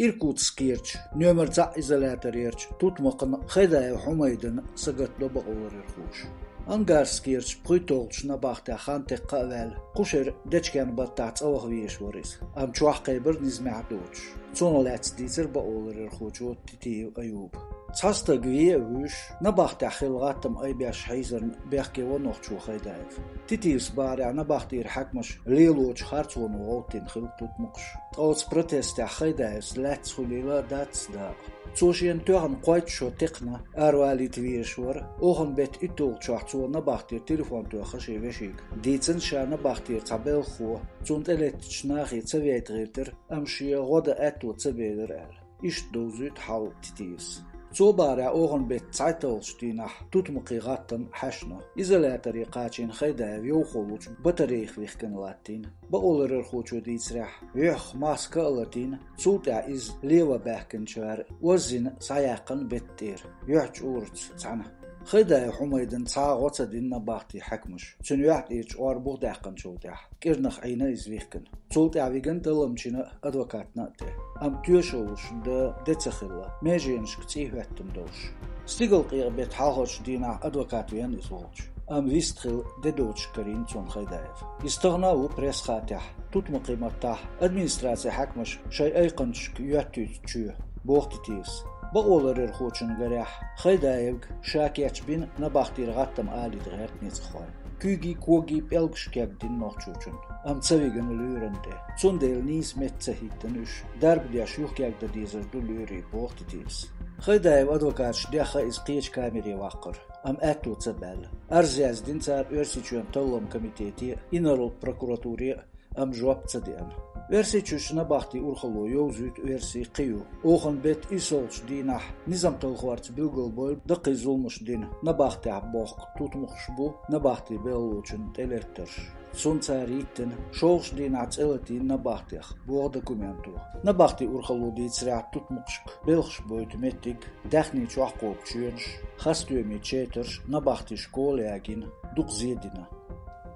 Irkutsk yerç, nömerca izolator yerç, tutmaqın Xedayev Humaydın sıgatlı bağılır irxuş. Angarsk yerç, puytolçuna baxta xantek qavel, quşer deçken battaç avaq viyeş varis. Am çuaq qaybir nizma'duç. Sonolats dizer bağılır irxuç o titiyev Ayub. Çasta güyevuş, nabaxta xilgatım aybiyaş hayzırın bexke o noxçu Xedayev. Titiyus bari nabaxtir hakmış liloç xarçonu oltin xil tutmuqş. Ots protesta Xedayev slats xulila dats da. Çoşiyen tuğan qoytşo teqna arvalit viyeshwar, oğun bet itol çaxçu nabaxtir telefon tuğaxış eveşik. Diytsin şa nabaxtir tabel xu, çunt eletçnaxi çavetgirtir, amşiya goda etu çabedir el. İşt dozüt hal titiyus. Zobara oğun bet Zeitolstinach tutmuqigattan haşna. İzolatori qaçin Xedayev yoxoluç batareyx vixkin latin. Ba olurur xoçu ditsrah. Yox maska latin. Zuta iz leva behkin çar. Wazin sayaqan bettir. Yox urts sana. Xedayev Humaydın çağotsa dinna baxti hakmış. Çünüyaht iç orbuq daqan çoltah. Kirnaq ayna izvixkin. Çoltah vigan talamçina advokatna te. Am tüyoş oluşunda detsaxilla. Mejinşk çihvettim doğuş. Stigl qiyrbet halhoç dina advokat viyan izvolç. Am vistxil dedoç karin çon Xedayev. İstagnavu pres xatah. Tutmuqimattah. Administrasiya hakmış. Şey ayqançk yöttüçü. Boğtitiyiz. Ba olurur xoçun garah. Xedayev şakiyaç bin nabaxtir gattam alit gert nizxoy. Kügi kogi pelgşkegdin noxçuçun. Am çavigan lürende. Çundel nis metsahitten üş. Darbdiyaş yuhkegda dizer dulüri boğtitiyiz. Xedayev advokatş dexa iz qiyeç kameri vaqır. Am atu çabel. Arziyaz dinçar örsiçön tallam komiteti inarul prokuraturi am jwab çadiyan. Versi çüşüne baxti urxalu yolzüt versi qiyu. Oğun bet isolç dinah nizam talxvarç bilgil boy daqi zulmuş din. Nabaxti abboq tutmuş bu nabaxti beluçun telettir. Sunçaritten şolş dinah çelatin nabaxtih bu dokumentu. Nabaxti urxalu ditsrah tutmuqşk belxş boyt metik daxni çuaqoq çünş xastümi çetirş nabaxti şkolagin duqzedina.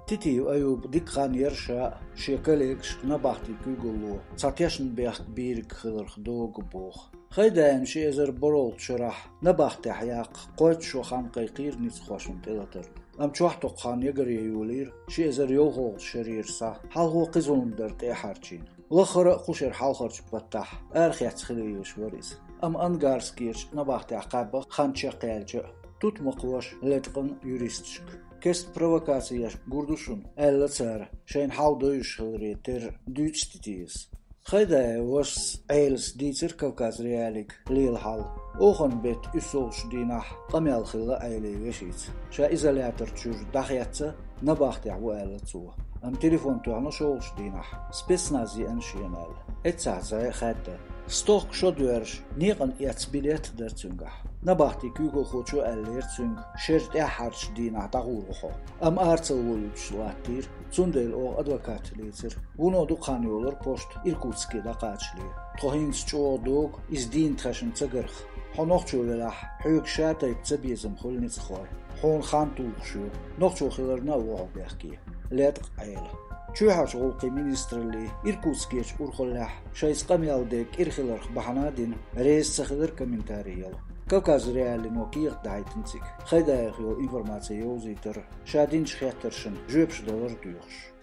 Titiyev Ayub dikkan yerşa şekelegş nabaxti kügulu çatyaşın bex birik xılırx doğu boğ. Xedayev şezer borol çırah nabaxti hayaq qoyt şu xanqay qirniz xoşun telatır. Am çuaq toqan yegriye yulir şezer yoğol şerirsa halğu qizulundar teharçin. Laxara quşer halxarç battah arxiyat xiliyeş varis. Am angarskirç nabaxti aqabı xança qelçe tutmaqwaş letqin yuristçk. Kest provokasiyaş gurduşun elle çar şeyin haldoyuş xilreter düçtitiyiz. Xedayev was eils ditser Kavkaz realik lil hal. Oğun bet üsolş dinah qamyal xilla eyle veşiz. Şa izolator çür daxyatsa nabaxti bu elle çuwa. Am telefon tuğana şolş dinah. Spetsnazi enşiyenel. Etsaza xatta. Stok şodörş niqan yats bilet derçunga. Nabaxti kügol xoçu ellerçung şert harç dinah dağurxo. Am artsal voluç latir çundel o advokat lezer. Bunu duqan yollar post Irkutsk'da qaçlı. Tohins çoğduk izdin taşın çagırx. Honoqçu velah hüyük şatayp çabizim xulnits xoy. Hon xantulxu. Noqçu xilarna o bexki. Letq ayla. Çuhaş olqi ministerli Irkutsk'eç urxullah şaysqamyaldek irxilarx bahanadin reis sıxıdır komentariyal. Kavkaz realin okiyaq daytınçik. Xedayev informasiya yolzitir. Şadinç xetirşin $7 duyuqş.